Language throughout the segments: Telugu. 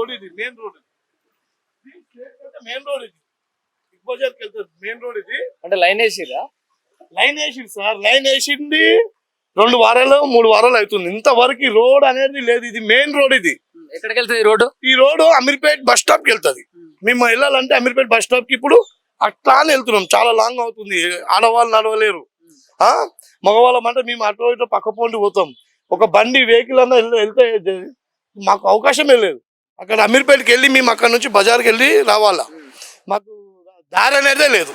రోడ్ ఇది మెయిన్ రోడ్ మెయిన్ రోడ్ ఇది బిగ్ బజార్కి వెళ్తుంది మెయిన్ రోడ్ ఇది. అంటే లైన్ వేసిరా? లైన్ వేసింది సార్, లైన్ వేసింది 2 వారాలు 3 వారాలు అవుతుంది. ఇంతవరకు రోడ్ అనేది లేదు. ఇది మెయిన్ రోడ్ ఇది. ఎక్కడికి వెళ్తుంది రోడ్డు? ఈ రోడ్డు అమీర్పేట్ బస్ స్టాప్ కి వెళ్తుంది. మేము వెళ్ళాలంటే అమీర్పేట్ బస్ స్టాప్ కి ఇప్పుడు అట్లా అని వెళ్తున్నాం. చాలా లాంగ్ అవుతుంది. ఆడవాళ్ళు నడవలేరు, మగవాళ్ళం అంటే మేము అటు ఇటు పక్క పోండి పోతాం. ఒక బండి వెహికల్ అన్నా వెళ్తే మాకు అవకాశమే లేదు. అక్కడ అమీర్పేట్కి వెళ్ళి మేము అక్కడ నుంచి బజార్కి వెళ్ళి రావాలా, మాకు దారి అనేదే లేదు.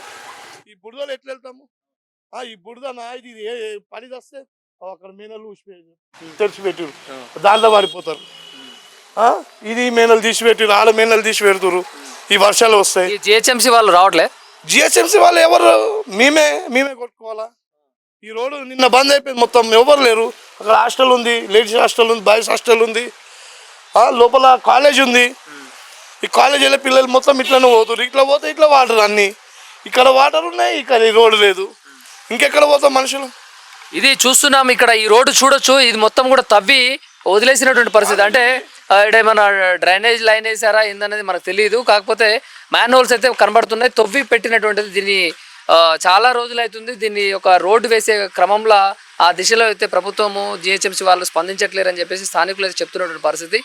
ఈ బురదలు ఎట్లా వెళ్తాము? ఈ బురదనా ఇది పని వస్తే అక్కడ మీనలు తెరిచిపెట్టారు, దాంట్లో పడిపోతారు. ఇది మీనలు తీసిపెట్టారు, ఆడ మీనలు తీసి పెడుతురు. ఈ వర్షాలు వస్తాయి. జిహెచ్ఎంసీ వాళ్ళు రావట్లే? జిహెచ్ఎంసీ వాళ్ళు ఎవరు? మేమే కొట్టుకోవాలా. ఈ రోడ్డు నిన్న బంద్ అయిపోయింది మొత్తం, ఎవరు లేరు. అక్కడ హాస్టల్ ఉంది, లేడీస్ హాస్టల్ ఉంది, బాయ్స్ హాస్టల్ ఉంది, లోపల కాలేజ్ ఉంది. ఈ కాలేజ్ వెళ్ళే పిల్లలు మొత్తం ఇట్లనే పోతారు. ఇట్లా పోతే ఇట్లా వాటర్ అన్నీ. ఇక్కడ వాటర్ ఉన్నాయి, ఇక్కడ ఈ రోడ్డు లేదు. ఇంకెక్కడ పోతాం మనుషులు? ఇది చూస్తున్నాం ఇక్కడ. ఈ రోడ్డు చూడొచ్చు, ఇది మొత్తం కూడా తవ్వి వదిలేసినటువంటి పరిస్థితి. అంటే ఇక్కడ మన డ్రైనేజ్ లైన్ వేసారా ఏందనేది మనకు తెలియదు. కాకపోతే మ్యాన్ హోల్స్ అయితే కనబడుతున్నాయి, తవ్వి పెట్టినటువంటిది. దీన్ని చాలా రోజులు అవుతుంది. దీన్ని ఒక రోడ్డు వేసే క్రమంలో ఆ దిశలో అయితే ప్రభుత్వము జిహెచ్ఎంసీ వాళ్ళు స్పందించట్లేరని చెప్పేసి స్థానికులు అయితే చెప్తున్నటువంటి పరిస్థితి.